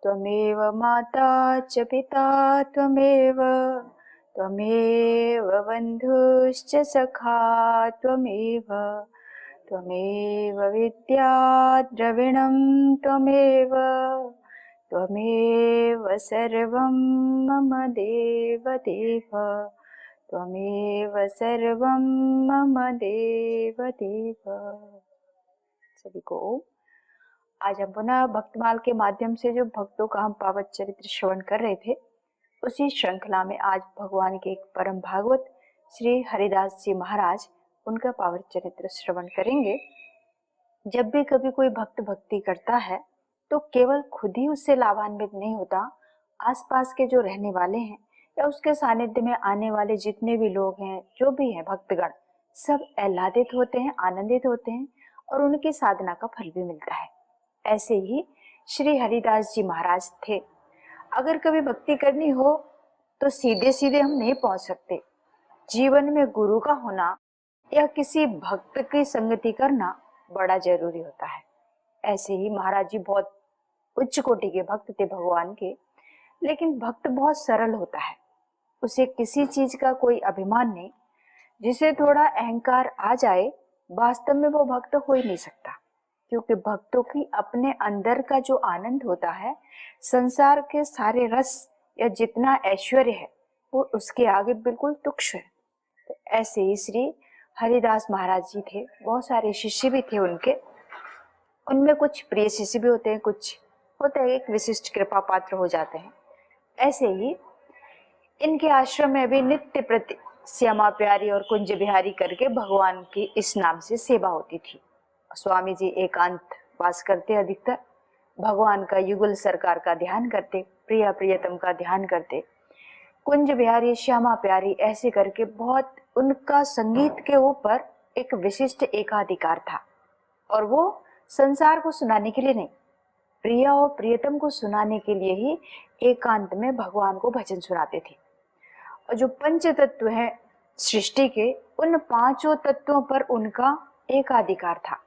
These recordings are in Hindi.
त्वमेव माता च पिता त्वमेव त्वमेव बन्धुश्च सखा त्वमेव त्वमेव विद्या द्रविणं त्वमेव त्वमेव सर्वं मम देव देव त्वमेव सर्वं मम देव देव। सभी को आज हम पुनः भक्तमाल के माध्यम से जो भक्तों का हम पावन चरित्र श्रवण कर रहे थे, उसी श्रृंखला में आज भगवान के एक परम भागवत श्री हरिदास जी महाराज, उनका पावन चरित्र श्रवण करेंगे। जब भी कभी कोई भक्त भक्ति करता है तो केवल खुद ही उससे लाभान्वित नहीं होता, आसपास के जो रहने वाले हैं या उसके सानिध्य में आने वाले जितने भी लोग हैं, जो भी हैं भक्तगण, सब आह्लादित होते हैं, आनंदित होते हैं और उनकी साधना का फल भी मिलता है। ऐसे ही श्री हरिदास जी महाराज थे। अगर कभी भक्ति करनी हो तो सीधे सीधे हम नहीं पहुंच सकते। जीवन में गुरु का होना या किसी भक्त की संगति करना बड़ा जरूरी होता है। ऐसे ही महाराज जी बहुत उच्च कोटि के भक्त थे भगवान के, लेकिन भक्त बहुत सरल होता है, उसे किसी चीज का कोई अभिमान नहीं। जिसे थोड़ा अहंकार आ जाए, वास्तव में वो भक्त हो ही नहीं सकता, क्योंकि भक्तों की अपने अंदर का जो आनंद होता है, संसार के सारे रस या जितना ऐश्वर्य है वो उसके आगे बिल्कुल तुच्छ है। तो ऐसे ही श्री हरिदास महाराज जी थे, बहुत सारे शिष्य भी थे उनके, उनमें कुछ प्रिय शिष्य भी होते हैं, कुछ होते हैं एक विशिष्ट कृपा पात्र हो जाते हैं। ऐसे ही इनके आश्रम में भी नित्य प्रति श्यामा प्यारी और कुंज बिहारी करके भगवान की इस नाम से सेवा होती थी। स्वामी जी एकांत वास करते, अधिकतर भगवान का युगल सरकार का ध्यान करते, प्रिया प्रियतम का ध्यान करते, कुंज बिहारी श्यामा प्यारी ऐसे करके बहुत उनका संगीत के ऊपर एक विशिष्ट एकाधिकार था। और वो संसार को सुनाने के लिए नहीं, प्रिया और प्रियतम को सुनाने के लिए ही एकांत में भगवान को भजन सुनाते थे। और जो पंच तत्व है सृष्टि के, उन पांचों तत्वों पर उनका एकाधिकार था।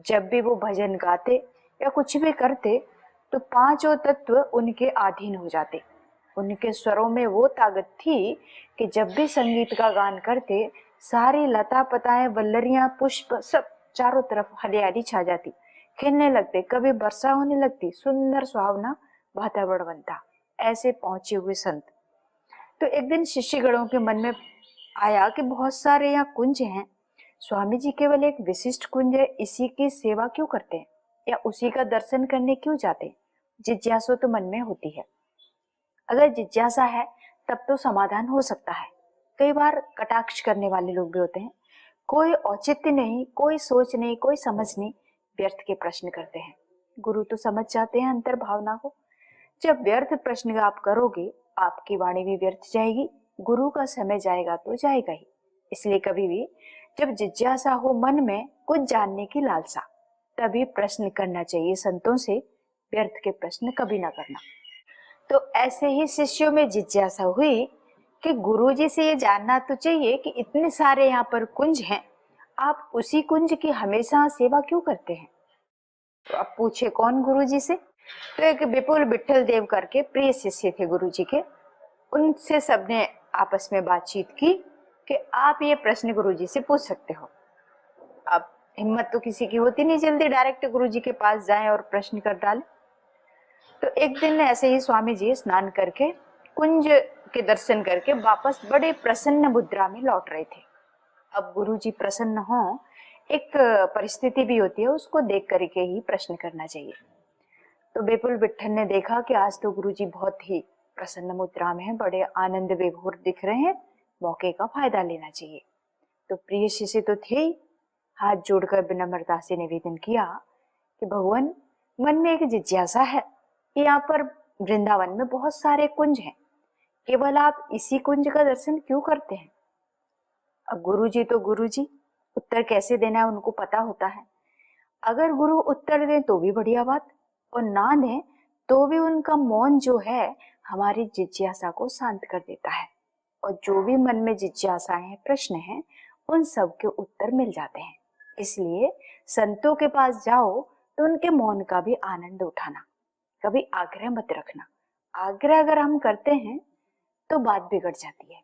जब भी वो भजन गाते या कुछ भी करते तो पांचों तत्व उनके अधीन हो जाते। उनके स्वरों में वो ताकत थी कि जब भी संगीत का गान करते, सारी लता पताएं, वल्लरियां, पुष्प सब चारों तरफ हरियाली छा जाती, खिलने लगते, कभी वर्षा होने लगती, सुंदर सुहावना वातावरण बनता। ऐसे पहुंचे हुए संत। तो एक दिन शिष्यगणों के मन में आया कि बहुत सारे यहाँ कुंज हैं, स्वामी जी केवल एक विशिष्ट कुंज है, इसी की सेवा क्यों करते हैं या उसी का दर्शन करने क्यों जाते हैं। जिज्ञासा तो मन में होती है। अगर जिज्ञासा है तब तो समाधान हो सकता है। कई बार कटाक्ष करने वाले लोग भी होते हैं, कोई औचित्य नहीं, कोई सोच नहीं, कोई समझ नहीं, व्यर्थ के प्रश्न करते हैं। गुरु तो समझ जाते हैं अंतर भावना को। जब व्यर्थ प्रश्न आप करोगे, आपकी वाणी भी व्यर्थ जाएगी, गुरु का समय जाएगा तो जाएगा ही। इसलिए कभी भी जब जिज्ञासा हो मन में, कुछ जानने की लालसा, तभी प्रश्न करना चाहिए संतों से, व्यर्थ के प्रश्न कभी ना करना। तो ऐसे ही शिष्यों में जिज्ञासा हुई कि गुरुजी से ये जानना तो चाहिए कि इतने सारे यहाँ पर कुंज हैं, आप उसी कुंज की हमेशा सेवा क्यों करते हैं। तो अब पूछे कौन गुरुजी से, तो एक विपुल विठल देव करके प्रिय शिष्य थे गुरुजी के। उनसे सबने आपस में बातचीत की कि आप ये प्रश्न गुरुजी से पूछ सकते हो। अब हिम्मत तो किसी की होती नहीं जल्दी डायरेक्ट गुरुजी के पास जाएं और प्रश्न कर डालें। तो एक दिन ऐसे ही स्वामी जी स्नान करके कुंज के दर्शन करके वापस बड़े प्रसन्न मुद्रा में लौट रहे थे। अब गुरुजी प्रसन्न हो, एक परिस्थिति भी होती है, उसको देख करके ही प्रश्न करना चाहिए। तो विपुल विठल ने देखा कि आज तो गुरुजी बहुत ही प्रसन्न मुद्रा में हैं, बड़े आनंद विभोर दिख रहे हैं, मौके का फायदा लेना चाहिए। तो प्रिय शिष्य तो थे ही, हाथ जोड़कर विनम्रता से निवेदन किया कि भगवान, मन में एक जिज्ञासा है कि यहाँ पर वृंदावन में बहुत सारे कुंज हैं, केवल आप इसी कुंज का दर्शन क्यों करते हैं। अब गुरुजी तो गुरुजी, उत्तर कैसे देना है उनको पता होता है। अगर गुरु उत्तर दें तो भी बढ़िया बात, और ना दें तो भी उनका मौन जो है हमारी जिज्ञासा को शांत कर देता है, और जो भी मन में जिज्ञासाएं हैं, प्रश्न हैं, उन सब के उत्तर मिल जाते हैं। इसलिए संतों के पास जाओ तो उनके मौन का भी आनंद उठाना। कभी आग्रह मत रखना। आग्रह अगर हम करते हैं तो बात बिगड़ जाती है।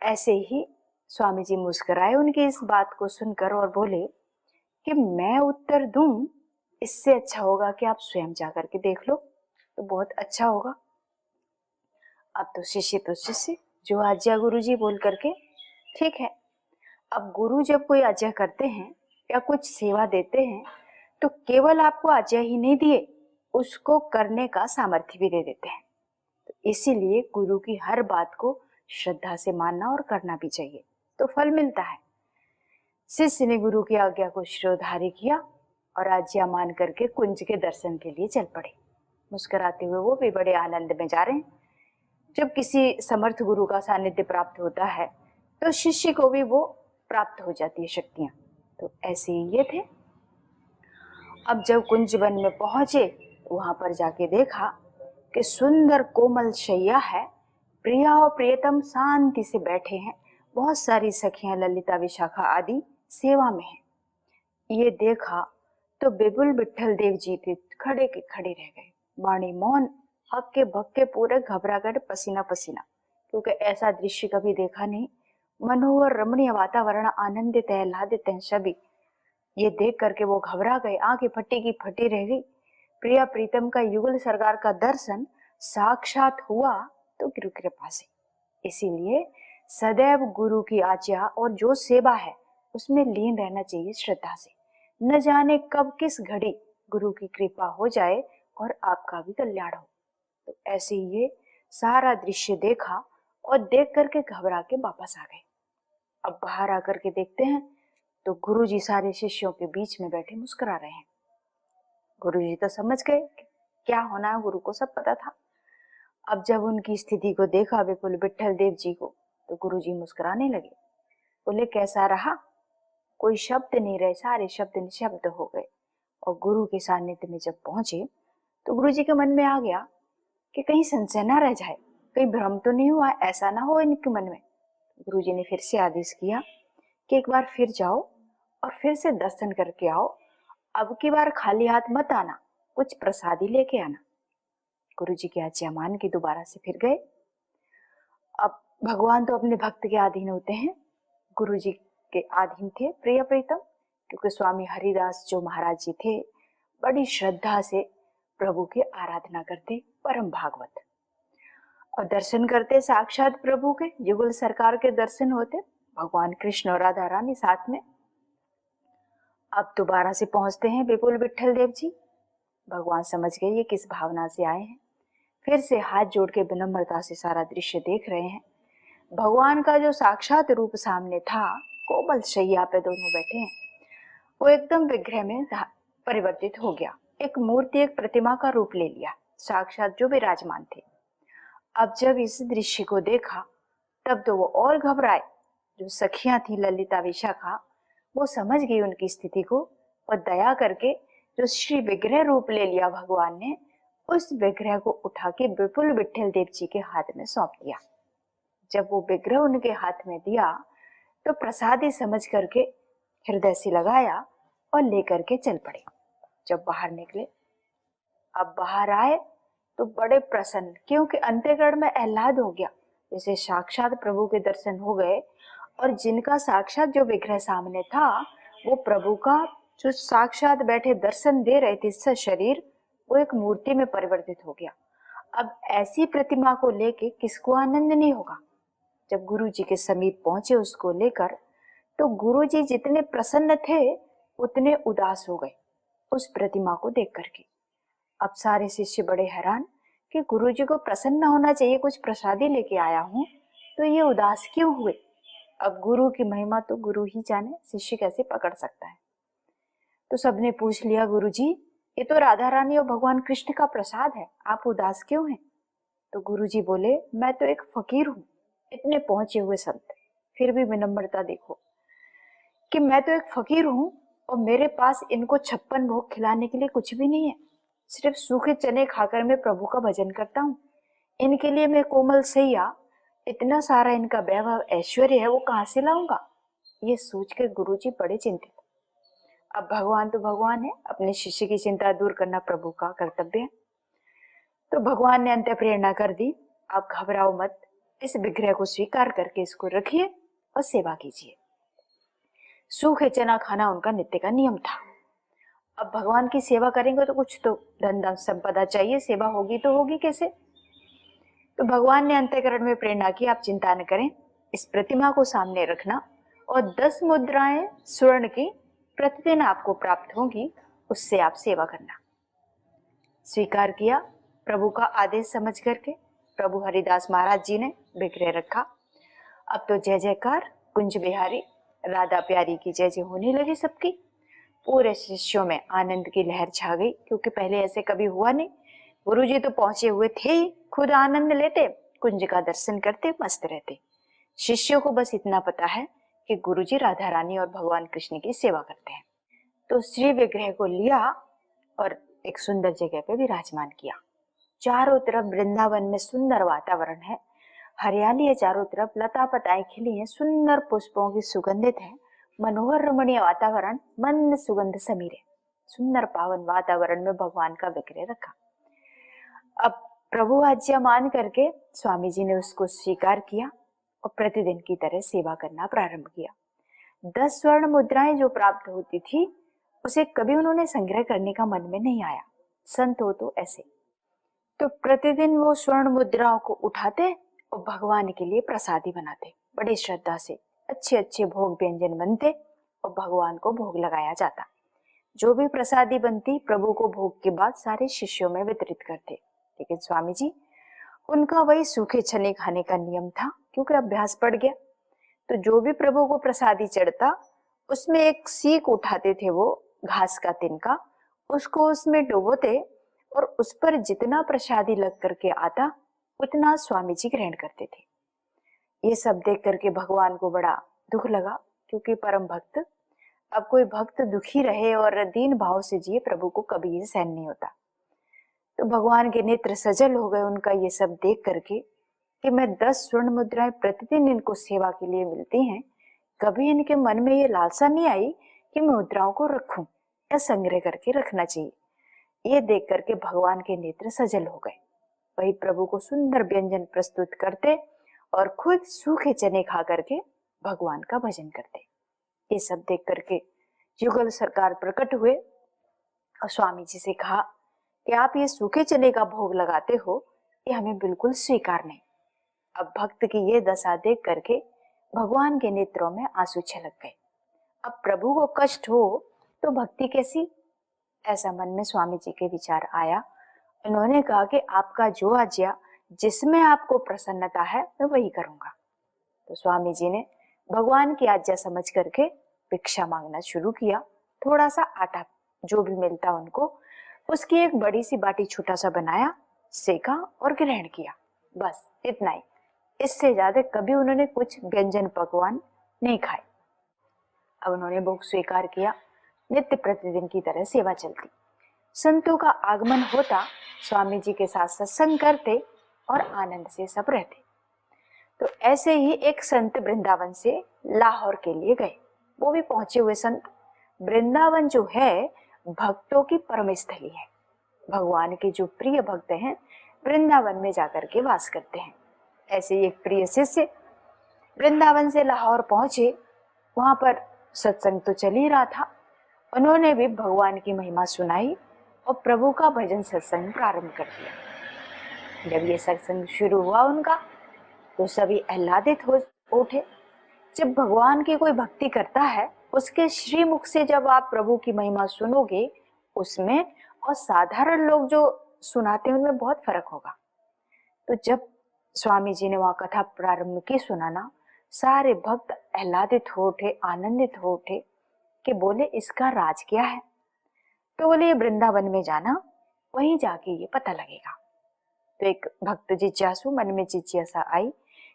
ऐसे ही स्वामी जी मुस्कुराए उनकी इस बात को सुनकर और बोले कि मैं उत्तर दूं इससे अच्छा होगा कि आप स्वयं जाकर के देख लो तो बहुत अच्छा होगा। अब तो शिष्य जो आज्ञा गुरु जी बोल करके ठीक है। अब गुरु जब कोई आज्ञा करते हैं या कुछ सेवा देते हैं तो केवल आपको आज्ञा ही नहीं दिए, उसको करने का सामर्थ्य भी दे देते हैं। तो इसीलिए गुरु की हर बात को श्रद्धा से मानना और करना भी चाहिए तो फल मिलता है। शिष्य ने गुरु की आज्ञा को शिरोधार्य किया और आज्ञा मान करके कुंज के दर्शन के लिए चल पड़े। मुस्कुराते हुए वो भी बड़े आनंद में जा रहे हैं। जब किसी समर्थ गुरु का सानिध्य प्राप्त होता है तो शिष्य को भी वो प्राप्त हो जाती है शक्तियां। तो ऐसे ही ये थे। अब जब कुंज वन में पहुंचे वहां पर जाके देखा कि सुंदर कोमल शैया है, प्रिया और प्रियतम शांति से बैठे हैं, बहुत सारी सखियां ललिता विशाखा आदि सेवा में हैं। ये देखा तो बिपुल विट्ठल देव जी थे खड़े के खड़े रह गए, वाणी मौन, हक्के भक्के पूरे घबरा गए, पसीना पसीना, क्योंकि ऐसा दृश्य कभी देखा नहीं। मनोहर रमणीय वातावरण, आनंदित है, आह्लादित है सभी। ये देख करके वो घबरा गए, आंखें फटी की फटी रह गई। प्रिया प्रीतम का युगल सरकार का दर्शन साक्षात हुआ तो गुरु कृपा से। इसीलिए सदैव गुरु की आज्ञा और जो सेवा है उसमें लीन रहना चाहिए श्रद्धा से। न जाने कब किस घड़ी गुरु की कृपा हो जाए और आपका भी कल्याण हो। तो ऐसे ही ये सारा दृश्य देखा और देख करके घबरा के वापस आ गए। अब बाहर आकर के देखते हैं तो गुरुजी सारे शिष्यों के बीच में बैठे मुस्कुरा रहे हैं। गुरुजी तो समझ गए क्या होना है, गुरु को सब पता था। अब जब उनकी स्थिति को देखा विपुल विट्ठल देव जी को तो गुरुजी मुस्कुराने लगे। बोले कैसा रहा? कोई शब्द नहीं रहे, सारे शब्द निशब्द हो गए। और गुरु के सानिध्य में जब पहुंचे तो गुरुजी के मन में आ गया कि कहीं संशय ना रह जाए, कहीं भ्रम तो नहीं हुआ, ऐसा ना हो इनके मन में। गुरुजी ने फिर से आदेश किया कि एक बार फिर जाओ और फिर से दर्शन करके आओ, अब की बार खाली हाथ मत आना, कुछ प्रसादी लेके आना। गुरुजी की आज्ञा मान के दोबारा से फिर गए। अब भगवान तो अपने भक्त के अधीन होते हैं, गुरुजी के अधीन थे प्रिय प्रीतम, क्योंकि स्वामी हरिदास जो महाराज जी थे बड़ी श्रद्धा से प्रभु की आराधना करते, परम भागवत, और दर्शन करते साक्षात प्रभु के, युगल सरकार के दर्शन होते, भगवान कृष्ण और राधा रानी साथ में। अब दोबारा से पहुंचते हैं विपुल विट्ठल देव जी। भगवान समझ गए ये किस भावना से आए हैं, फिर से हाथ जोड़ के विनम्रता से सारा दृश्य देख रहे हैं। भगवान का जो साक्षात रूप सामने था, कोमल शैया पे दोनों बैठे हैं, वो एकदम विग्रह में परिवर्तित हो गया, एक मूर्ति, एक प्रतिमा का रूप ले लिया, साक्षात जो विराजमान थे। अब जब इस दृश्य को देखा तब तो वो और घबराए। जो सखियां थी ललिता विशाखा, वो समझ गई उनकी स्थिति को और दया करके जो श्री विग्रह रूप ले लिया भगवान ने, उस विग्रह को उठा के विपुल विट्ठल देव जी के हाथ में सौंप दिया। जब वो विग्रह उनके हाथ में दिया तो प्रसादी समझ करके हृदय से लगाया और लेकर के चल पड़े। जब बाहर निकले, अब बाहर आए तो बड़े प्रसन्न, क्योंकि अंतःकरण में आह्लाद हो गया, जैसे साक्षात प्रभु के दर्शन हो गए। और जिनका साक्षात जो विग्रह सामने था वो प्रभु का जो साक्षात बैठे दर्शन दे रहे थे, इससे शरीर वो एक मूर्ति में परिवर्तित हो गया। अब ऐसी प्रतिमा को लेके किसको आनंद नहीं होगा। जब गुरु जी के समीप पहुंचे उसको लेकर तो गुरु जी जितने प्रसन्न थे उतने उदास हो गए उस प्रतिमा को देख करके। अब सारे शिष्य बड़े हैरान कि गुरु जी को प्रसन्न होना चाहिए, कुछ प्रसादी लेके आया हूं तो ये उदास क्यों हुए। अब गुरु की महिमा तो गुरु ही जाने, शिष्य कैसे पकड़ सकता है। तो सबने पूछ लिया, गुरु जी ये तो राधा रानी और भगवान कृष्ण का प्रसाद है, आप उदास क्यों हैं। तो गुरु जी बोले, मैं तो एक फकीर हूँ, इतने पहुंचे हुए संत, फिर भी विनम्रता देखो कि मैं तो एक फकीर हूँ और मेरे पास इनको 56 भोग खिलाने के लिए कुछ भी नहीं है, सिर्फ सूखे चने खाकर मैं प्रभु का भजन करता हूँ। इनके लिए मैं कोमल सैया, इतना सारा इनका वैभव ऐश्वर्य है, वो कहाँ से लाऊंगा। ये सोच के गुरु जी बड़े चिंतित। अब भगवान तो भगवान है, अपने शिष्य की चिंता दूर करना प्रभु का कर्तव्य है। तो भगवान ने अंत प्रेरणा कर दी, आप घबराओ मत, इस विग्रह को स्वीकार करके इसको रखिए और सेवा कीजिए। सूखे चना खाना उनका नित्य का नियम था। अब भगवान की सेवा करेंगे तो कुछ तो धन संपदा चाहिए, सेवा होगी तो होगी कैसे। तो भगवान ने अंतःकरण में प्रेरणा की, आप चिंता न करें, इस प्रतिमा को सामने रखना और 10 मुद्राएं स्वर्ण की प्रतिदिन आपको प्राप्त होंगी, उससे आप सेवा करना। स्वीकार किया प्रभु का आदेश समझ करके प्रभु हरिदास महाराज जी ने विग्रह रखा। अब तो जय जयकार, कुंज बिहारी राधा प्यारी की जय जय होने लगी सबकी। पूरे शिष्यों में आनंद की लहर छा गई, क्योंकि पहले ऐसे कभी हुआ नहीं। गुरुजी तो पहुंचे हुए थे ही, खुद आनंद लेते, कुंज का दर्शन करते, मस्त रहते। शिष्यों को बस इतना पता है कि गुरुजी राधा रानी और भगवान कृष्ण की सेवा करते हैं। तो श्री विग्रह को लिया और एक सुंदर जगह पे विराजमान किया। चारों तरफ वृंदावन में सुंदर वातावरण है, हरियाली है, चारों तरफ लता पताएं खिली हैं, सुंदर पुष्पों की सुगंधित है, मनोहर रमणीय वातावरण, मंद सुगंध समीरे। सुंदर पावन वातावरण में भगवान का विग्रह रखा। अब प्रभु आज्ञा मान करके स्वामी जी ने उसको स्वीकार किया और प्रतिदिन की तरह सेवा करना प्रारंभ किया। 10 स्वर्ण मुद्राएं जो प्राप्त होती थी उसे कभी उन्होंने संग्रह करने का मन में नहीं आया। संत हो तो ऐसे। तो प्रतिदिन वो स्वर्ण मुद्राओं को उठाते और भगवान के लिए प्रसादी बनाते, बड़ी श्रद्धा से अच्छे अच्छे भोग व्यंजन बनते और भगवान को भोग लगाया जाता। जो भी प्रसादी बनती प्रभु को भोग के बाद सारे शिष्यों में वितरित करते। लेकिन स्वामी जी उनका वही सूखे चने खाने का नियम था, क्योंकि अभ्यास पड़ गया। तो जो भी प्रभु को प्रसादी चढ़ता उसमें एक सीख उठाते थे, वो घास का तिनका, उसको उसमें डुबोते और उस पर जितना प्रसादी लग करके आता उतना स्वामी जी ग्रहण करते थे। ये सब देख करके भगवान को बड़ा दुख लगा, क्योंकि परम भक्त, अब कोई भक्त दुखी रहे और दीन भाव से जिए, प्रभु को कभी ये सहन नहीं होता। तो भगवान के नेत्र सजल हो गए उनका ये सब देख करके कि मैं 10 स्वर्ण मुद्राएं प्रतिदिन इनको सेवा के लिए मिलती हैं, कभी इनके मन में ये लालसा नहीं आई कि मैं मुद्राओं को रखूं या संग्रह करके रखना चाहिए। ये देख करके भगवान के नेत्र सजल हो गए। वही प्रभु को सुंदर व्यंजन प्रस्तुत करते और खुद सूखे चने खा करके भगवान का भजन करते। ये सब देख करके युगल सरकार प्रकट हुए और स्वामी जी से कहा कि आप ये सूखे चने का भोग लगाते हो, ये हमें बिल्कुल स्वीकार नहीं। अब भक्त की ये दशा देख करके भगवान के नेत्रों में आंसू छलक गए। अब प्रभु को कष्ट हो तो भक्ति कैसी, ऐसा मन में स्वामी जी के विचार आया। उन्होंने कहा कि आपका जो आज्ञा, जिसमें आपको प्रसन्नता है मैं वही करूंगा। तो स्वामी जी ने भगवान की आज्ञा समझ करके भिक्षा मांगना शुरू किया। थोड़ा सा आटा जो भी मिलता उनको, उसकी एक बड़ी सी बाटी छोटा सा बनाया, सेका और ग्रहण किया, बस इतना ही। इससे ज्यादा कभी उन्होंने कुछ व्यंजन पकवान नहीं खाए। अब उन्होंने भोग स्वीकार किया, नित्य प्रतिदिन की तरह सेवा चलती। संतों का आगमन होता, स्वामी जी के साथ सत्संग करते और आनंद से सब रहते। तो ऐसे ही एक संत वृंदावन से लाहौर के लिए गए। वो भी पहुंचे हुए संत। वृंदावन जो है भक्तों की परम स्थली है। भगवान के जो प्रिय भक्त हैं वृंदावन में जाकर के वास करते हैं। ऐसे ही एक प्रिय शिष्य वृंदावन से लाहौर पहुंचे। वहां पर सत्संग तो चल ही रहा था। उन्होंने भी भगवान की महिमा सुनाई और प्रभु का भजन सत्संग प्रारंभ कर दिया। जब ये सत्संग शुरू हुआ उनका, तो सभी आह्लादित हो उठे। जब भगवान की कोई भक्ति करता है, उसके श्रीमुख से जब आप प्रभु की महिमा सुनोगे, उसमें और साधारण लोग जो सुनाते हैं उनमें बहुत फर्क होगा। तो जब स्वामी जी ने वहां कथा प्रारंभ की सुनाना, सारे भक्त आह्लादित हो उठे, आनंदित हो उठे कि बोले इसका राज क्या है। तो बोले वृंदावन में जाना, वहीं जाके ये पता लगेगा। तो एक भक्त जिज्ञासु मन में जिज्ञासा आई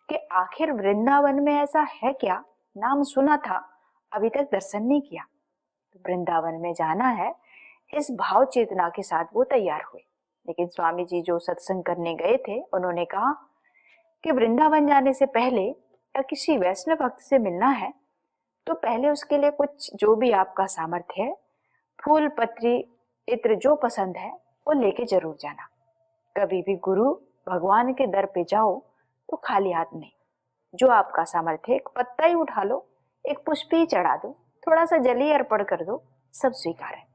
कि आखिर वृंदावन में ऐसा है क्या, नाम सुना था, अभी तक दर्शन नहीं किया। तो वृंदावन में जाना है, इस भाव चेतना के साथ वो तैयार हुए। लेकिन स्वामी जी जो सत्संग करने गए थे, उन्होंने कहा कि वृंदावन जाने से पहले या किसी वैष्णव भक्त से मिलना है तो पहले उसके लिए कुछ जो भी आपका सामर्थ्य है, फूल पत्री इत्र जो पसंद है वो लेके जरूर जाना। कभी भी गुरु भगवान के दर पे जाओ तो खाली हाथ नहीं, जो आपका सामर्थ्य है, एक पत्ता ही उठा लो, एक पुष्प ही चढ़ा दो, थोड़ा सा जल ही अर्पण कर दो, सब स्वीकार है।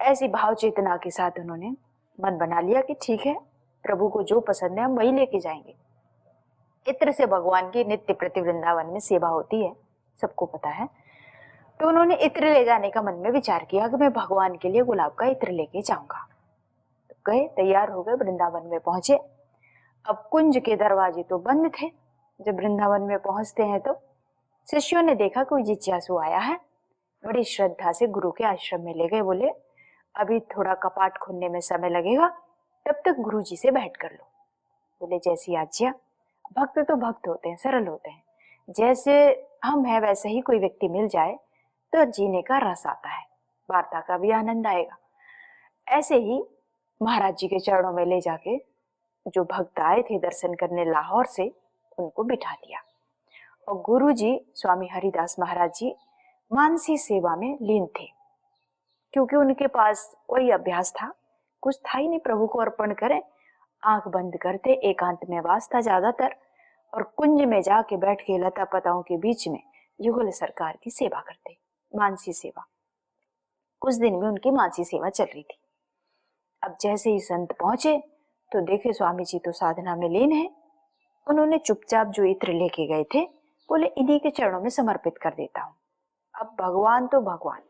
ऐसी भाव चेतना के साथ उन्होंने मन बना लिया कि ठीक है, प्रभु को जो पसंद है हम वही लेके जाएंगे। इत्र से भगवान की नित्य प्रति वृंदावन में सेवा होती है, सबको पता है। तो उन्होंने इत्र ले जाने का मन में विचार किया कि मैं भगवान के लिए गुलाब का इत्र लेके जाऊंगा। तो गए, तैयार हो गए, वृंदावन में पहुंचे। अब कुंज के दरवाजे तो बंद थे। जब वृंदावन में पहुंचते हैं तो शिष्यों ने देखा कोई जिज्ञासु आया है, बड़ी श्रद्धा से गुरु के आश्रम में ले गए। बोले अभी थोड़ा कपाट खोलने में समय लगेगा, तब तक गुरु जी से भेंट कर लो। बोले जैसी आज्ञा। भक्त तो भक्त होते हैं, सरल होते हैं, जैसे हम हैं वैसे ही कोई व्यक्ति मिल जाए तो जीने का रस आता है, वार्ता का भी आनंद आएगा। ऐसे ही महाराज जी के चरणों में ले जाके जो भक्त आए थे दर्शन करने लाहौर से, उनको बिठा दिया। और गुरु जी स्वामी हरिदास महाराज जी मानसी सेवा में लीन थे, क्योंकि उनके पास वही अभ्यास था, कुछ था ही नहीं, प्रभु को अर्पण करें, आंख बंद करते, एकांत में वास था ज्यादातर, और कुंज में जाके बैठ के लता पताओं के बीच में युगल सरकार की सेवा करते, मानसी सेवा। कुछ दिन में उनकी मानसी सेवा चल रही थी। अब जैसे ही संत पहुंचे तो देखे स्वामी जी तो साधना में लीन है। उन्होंने चुपचाप जो इत्र लेके गए थे, बोले इन्हीं के चरणों में समर्पित कर देता हूं। अब भगवान तो भगवान,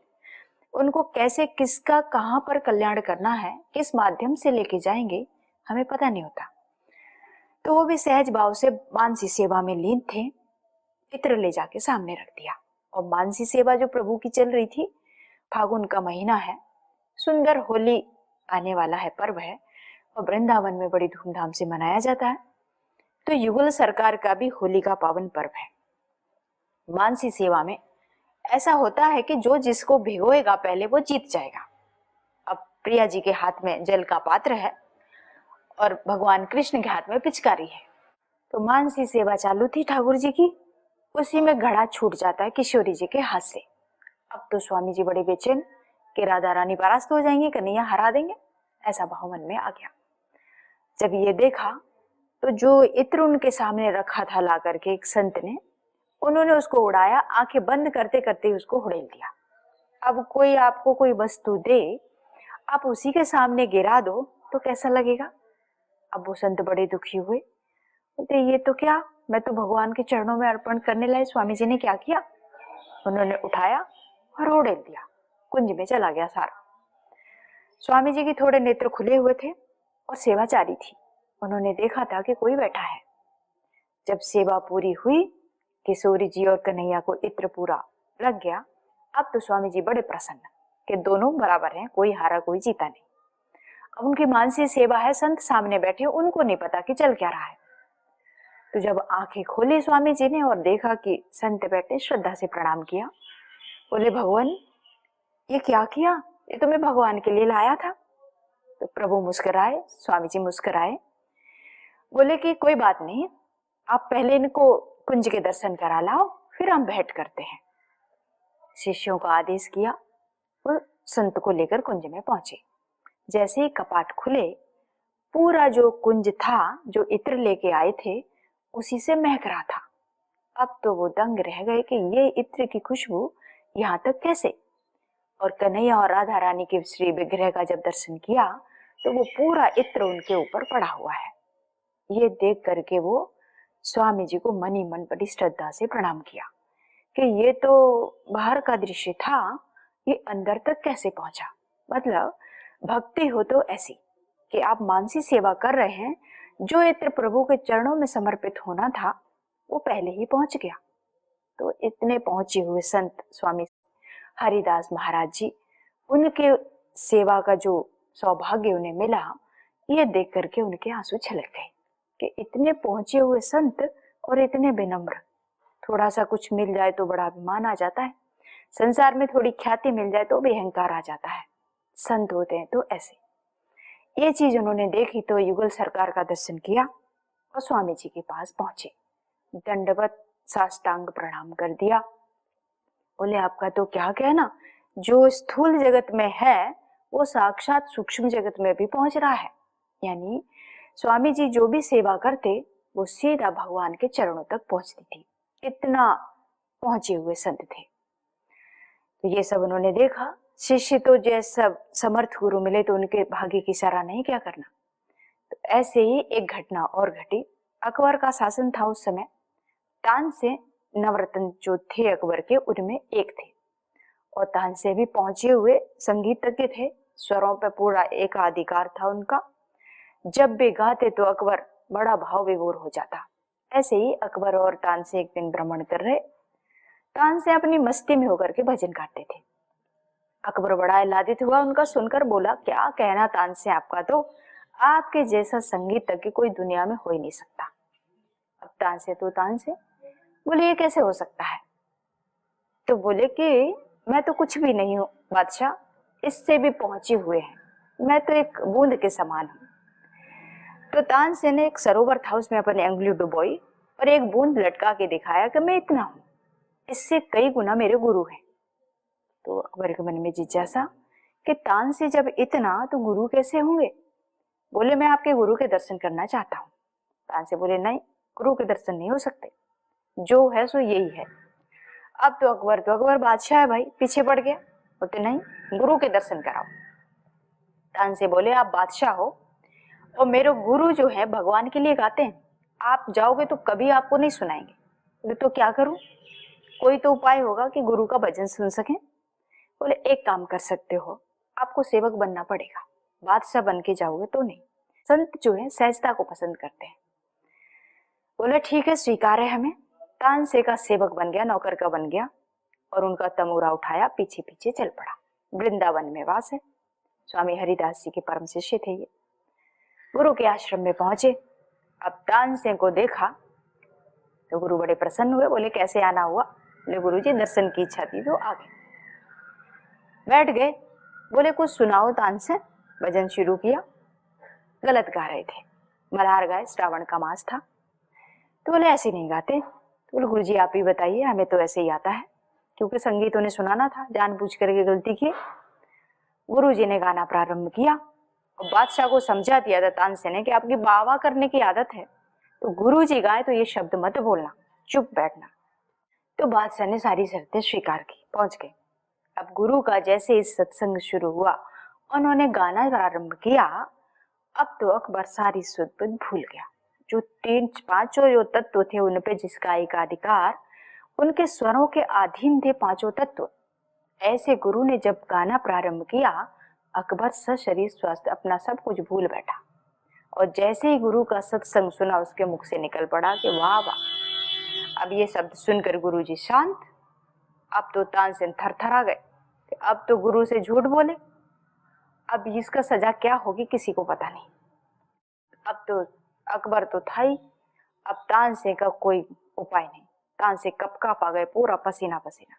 उनको कैसे, किसका, कहां पर कल्याण करना है, किस माध्यम से लेके जाएंगे, हमें पता नहीं होता। तो वो भी सहज भाव से मानसी सेवा में लीन थे, इत्र ले जाके सामने रख दिया। और मानसी सेवा जो प्रभु की चल रही थी, फागुन का महीना है, सुंदर होली आने वाला है, पर्व है, और वृंदावन में बड़ी धूमधाम से मनाया जाता है। तो युगल सरकार का भी होली का पावन पर्व है। मानसी सेवा में ऐसा होता है कि जो जिसको भिगोएगा पहले वो जीत जाएगा। अब प्रिया जी के हाथ में जल का पात्र है और भगवान कृष्ण के हाथ में पिचकारी है। तो मानसी सेवा चालू थी ठाकुर जी की, उसी में घड़ा छूट जाता है किशोरी जी के हाथ से। अब तो स्वामी जी बड़े बेचैन कि राधा रानी परास्त हो जाएंगी, कन्हैया हरा देंगे, ऐसा भाव मन में आ गया। जब ये देखा तो जो इत्र उनके सामने रखा था ला करके एक संत ने, उन्होंने उसको उड़ाया, आंखें बंद करते करते उसको उड़ेल दिया। अब कोई आपको कोई वस्तु दे, आप उसी के सामने गिरा दो तो कैसा लगेगा। अब वो संत बड़े दुखी हुए, बोलते ये तो क्या, मैं तो भगवान के चरणों में अर्पण करने लाई, स्वामी जी ने क्या किया। उन्होंने उठाया और उड़ेल दिया, कुंज में चला गया सारा। स्वामी जी के थोड़े नेत्र खुले हुए थे और सेवा जारी थी। उन्होंने देखा था कि कोई बैठा है। जब सेवा पूरी हुई, किशोरी जी और कन्हैया को इत्र पूरा लग गया। अब तो स्वामी जी बड़े प्रसन्न कि दोनों बराबर हैं, कोई हारा कोई जीता नहीं। अब उनकी मानसी सेवा है, संत सामने बैठे, उनको नहीं पता कि चल क्या रहा है। तो जब आंखें खोली स्वामी जी ने और देखा कि संत बैठे, श्रद्धा से प्रणाम किया। बोले भगवान ये क्या किया, ये तो मैं भगवान के लिए लाया था। तो प्रभु मुस्कुराए, स्वामी जी मुस्कुराए, बोले कि कोई बात नहीं, आप पहले इनको कुंज के दर्शन करा लाओ, फिर हम भेंट करते हैं। शिष्यों का आदेश किया, वो संत को लेकर कुंज में पहुंचे। जैसे ही कपाट खुले, पूरा जो कुंज था, जो इत्र लेके आए थे, उसी से महक रहा था। अब तो वो दंग रह गए कि ये इत्र की खुशबू यहाँ तक कैसे। और कन्हैया और राधा रानी के श्री विग्रह का जब दर्शन किया तो वो पूरा इत्र उनके ऊपर पड़ा हुआ है। ये देख करके वो स्वामी जी को मन ही मन बड़ी श्रद्धा से प्रणाम किया कि ये तो बाहर का दृश्य था, ये अंदर तक कैसे पहुंचा। मतलब भक्ति हो तो ऐसी कि आप मानसी सेवा कर रहे हैं, जो इत्र प्रभु के चरणों में समर्पित होना था वो पहले ही पहुंच गया। तो इतने पहुंचे हुए संत स्वामी हरिदास महाराज जी, उनके सेवा का जो सौभाग्य उन्हें मिला, ये देख करके उनके आंसू छलक गए कि इतने पहुंचे हुए संत और इतने विनम्र। थोड़ा सा कुछ मिल जाए तो बड़ा अभिमान आ जाता है, संसार में थोड़ी ख्याति मिल जाए तो भी अहंकार आ जाता है। संत होते हैं तो ऐसे। ये चीज उन्होंने देखी तो युगल सरकार का दर्शन किया और स्वामी जी के पास पहुंचे, दंडवत साष्टांग प्रणाम कर दिया। बोले आपका तो क्या कहना, जो स्थूल जगत में है वो साक्षात सूक्ष्म जगत में भी पहुंच रहा है। यानी स्वामी जी जो भी सेवा करते वो सीधा भगवान के चरणों तक पहुंचती थी, इतना पहुंचे हुए संत थे। तो ये सब उन्होंने देखा। शिष्य तो जैसा समर्थ गुरु मिले तो उनके भाग्य की सराहना नहीं क्या करना। तो ऐसे ही एक घटना और घटी। अकबर का शासन था उस समय। तानसेन नवरत्न जो थे अकबर के, उनमें एक थे और तानसेन भी पहुंचे हुए संगीतज्ञ थे, स्वरों पर पूरा एकाधिकार था उनका। जब भी गाते तो अकबर बड़ा भाव विभोर हो जाता। ऐसे ही अकबर और तानसेन एक दिन भ्रमण कर रहे। तानसेन अपनी मस्ती में होकर के भजन गाते थे। अकबर बड़ा आह्लादित हुआ उनका सुनकर, बोला क्या कहना तानसेन आपका, तो आपके जैसा संगीतज्ञ कोई दुनिया में हो ही नहीं सकता। अब तानसेन बोले ये कैसे हो सकता है। तो बोले कि मैं तो कुछ भी नहीं हूँ बादशाह, इससे भी पहुंचे हुए हैं, मैं तो एक बूंद के समान हूँ। तो तानसेन ने एक सरोवर था, उसमें अपनी अंगुली डुबोई और एक बूंद लटका के दिखाया कि मैं इतना हूँ, इससे कई गुना मेरे गुरु हैं। तो अकबर के मन में जिज्ञासा कि तानसेन जब इतना तो गुरु कैसे होंगे। बोले मैं आपके गुरु के दर्शन करना चाहता हूँ। तानसेन बोले नहीं, गुरु के दर्शन नहीं हो सकते, जो है सो यही है। अब तो अकबर बादशाह है भाई, पीछे पड़ गया। बोलते नहीं, गुरु के दर्शन कराओ। तानसेन बोले आप बादशाह हो और मेरे गुरु जो है भगवान के लिए गाते हैं, आप जाओगे तो कभी आपको नहीं सुनाएंगे। बोले तो क्या करूं, कोई तो उपाय होगा कि गुरु का भजन सुन सकें। बोले एक काम कर सकते हो, आपको सेवक बनना पड़ेगा, बादशाह बन के जाओगे तो नहीं। संत जो है सहजता को पसंद करते हैं। बोले ठीक है, स्वीकार है हमें। तानसेन का सेवक बन गया, नौकर का बन गया और उनका तमूरा उठाया, पीछे पीछे चल पड़ा। वृंदावन में वास है। स्वामी हरिदास जी के परम शिष्य थे ये। गुरु के आश्रम में पहुंचे। अब तानसेन को देखा तो गुरु बड़े प्रसन्न हुए। बोले कैसे आना हुआ। बोले गुरु जी दर्शन की इच्छा थी तो आ गए। बैठ गए। बोले कुछ सुनाओ तानसेन। भजन शुरू किया। गलत गा रहे थे, मल्हार गाए, श्रावण का मास था। तो बोले ऐसे नहीं गाते। तो बोले गुरु जी आप ही बताइए, हमें तो ऐसे ही आता है, क्योंकि संगीत उन्हें सुनाना था, जानबूझ करके गलती की। गुरु जी ने गाना प्रारंभ किया और बादशाह को समझा दिया था तानसेन ने कि आपकी बावा करने की आदत है, तो गुरु जी गाए तो ये शब्द मत बोलना, चुप बैठना। तो बादशाह ने सारी शर्तें स्वीकार की, पहुंच गए। अब गुरु का जैसे ही सत्संग शुरू हुआ, उन्होंने गाना प्रारंभ किया। अब तो अकबर सारी सुध बुध भूल गया। जो तीन पांचों जो तत्व थे उन पे जिसका एकाधिकार, उनके स्वरों के अधीन थे पांचों तत्व। ऐसे गुरु ने जब गाना प्रारंभ किया, अकबर सशरीर स्वस्थ अपना सब कुछ भूल बैठा और जैसे ही गुरु का सत्संग सुना उसके मुख से निकल पड़ा कि वाह वाह। अब ये शब्द सुनकर गुरु जी शांत। अब तो तानसेन थरथरा गए, अब तो गुरु से झूठ बोले, अब इसका सजा क्या होगी किसी को पता नहीं। अब तो अकबर तो था ही, अब तानसेन का कोई उपाय नहीं। तानसेन कपकपा आ गए, पूरा पसीना पसीना।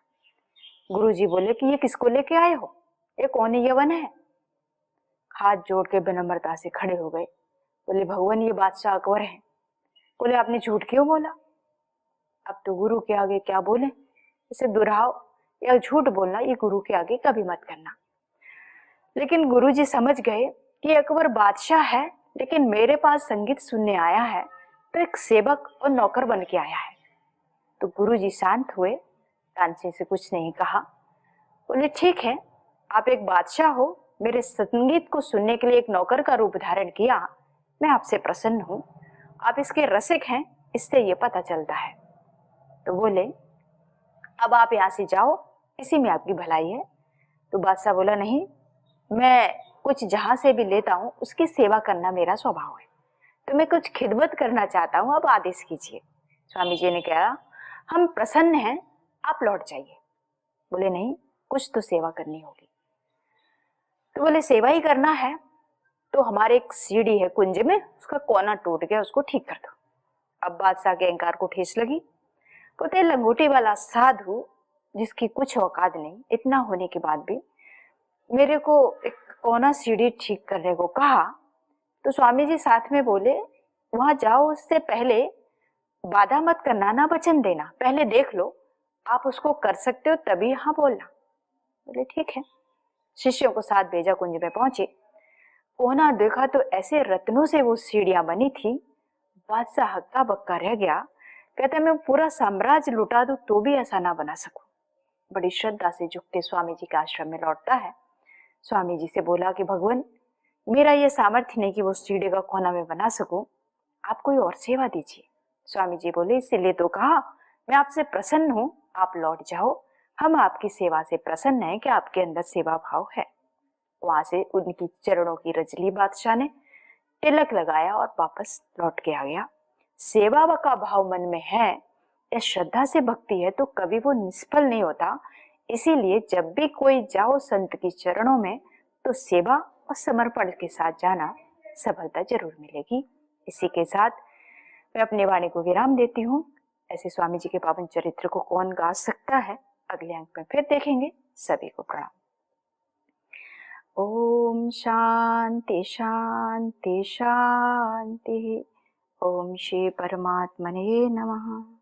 गुरुजी बोले कि ये किसको लेके आए हो, ये कौन यवन है। हाथ जोड़ के विनम्रता से खड़े हो गए। बोले भगवान ये बादशाह अकबर है। बोले आपने झूठ क्यों बोला। अब तो गुरु के आगे क्या बोले, इसे दुहराओ या झूठ बोलना ये गुरु के आगे कभी मत करना। लेकिन गुरुजी समझ गए कि अकबर बादशाह है, लेकिन मेरे पास संगीत सुनने आया है तो एक सेवक और नौकर बन के आया है। तो गुरुजी शांत हुए, तानसेन से कुछ नहीं कहा। बोले ठीक है, आप एक बादशाह हो, मेरे संगीत को सुनने के लिए एक नौकर का रूप धारण किया, मैं आपसे प्रसन्न हूं। आप इसके रसिक हैं, इससे ये पता चलता है। तो बोले अब आप यहाँ से जाओ, इसी में आपकी भलाई है। तो बादशाह बोला नहीं, मैं कुछ जहां से भी लेता हूँ उसकी सेवा करना मेरा स्वभाव है, तो मैं कुछ खिदमत करना चाहता हूँ, अब आदेश कीजिए। स्वामी जी ने कहा हम प्रसन्न हैं, आप लौट जाइए। बोले नहीं, कुछ तो सेवा करनी होगी। तो बोले सेवा ही करना है तो हमारे एक सीढ़ी है कुंज में, उसका कोना टूट गया, उसको ठीक कर दो। अब बादशाह के अहंकार को ठेस लगी। बोलते लंगोटी वाला साधु जिसकी कुछ औकात नहीं, इतना होने के बाद भी मेरे को एक कोना सीढ़ी ठीक करने को कहा। तो स्वामी जी साथ में बोले वहां जाओ, उससे पहले बाधा मत करना, ना वचन देना, पहले देख लो आप उसको कर सकते हो तभी हाँ बोलना। बोले ठीक है। शिष्यों को साथ भेजा, कुंज में पहुंचे। कोना देखा तो ऐसे रत्नों से वो सीढ़ियां बनी थी। बादशाह हक्का बक्का रह गया। कहते मैं पूरा साम्राज्य लुटा दूं तो भी ऐसा ना बना सकूं। बड़ी श्रद्धा से झुकते स्वामी जी के आश्रम में लौटता है। स्वामी जी से बोला कि भगवान, मेरा ये सामर्थ्य नहीं कि वो सीढ़ी का कोना में बना सकूं, आप कोई और सेवा दीजिए। स्वामी जी बोले, इसीलिए तो कहा मैं आपसे प्रसन्न हूं, आप लौट जाओ। हम आपकी सेवा से प्रसन्न हैं कि आपके अंदर सेवा भाव है। वहां से उनकी चरणों की रज ली बादशाह ने, तिलक लगाया और वापस लौट के आ गया। सेवा का भाव मन में है या श्रद्धा से भक्ति है तो कभी वो निष्फल नहीं होता। इसीलिए जब भी कोई जाओ संत के चरणों में तो सेवा और समर्पण के साथ जाना, सफलता जरूर मिलेगी। इसी के साथ मैं अपनी वाणी को विराम देती हूँ। ऐसे स्वामी जी के पावन चरित्र को कौन गा सकता है, अगले अंक में फिर देखेंगे। सभी को प्रणाम। ओम शांति शांति शांति। ओम श्री परमात्मने नमः।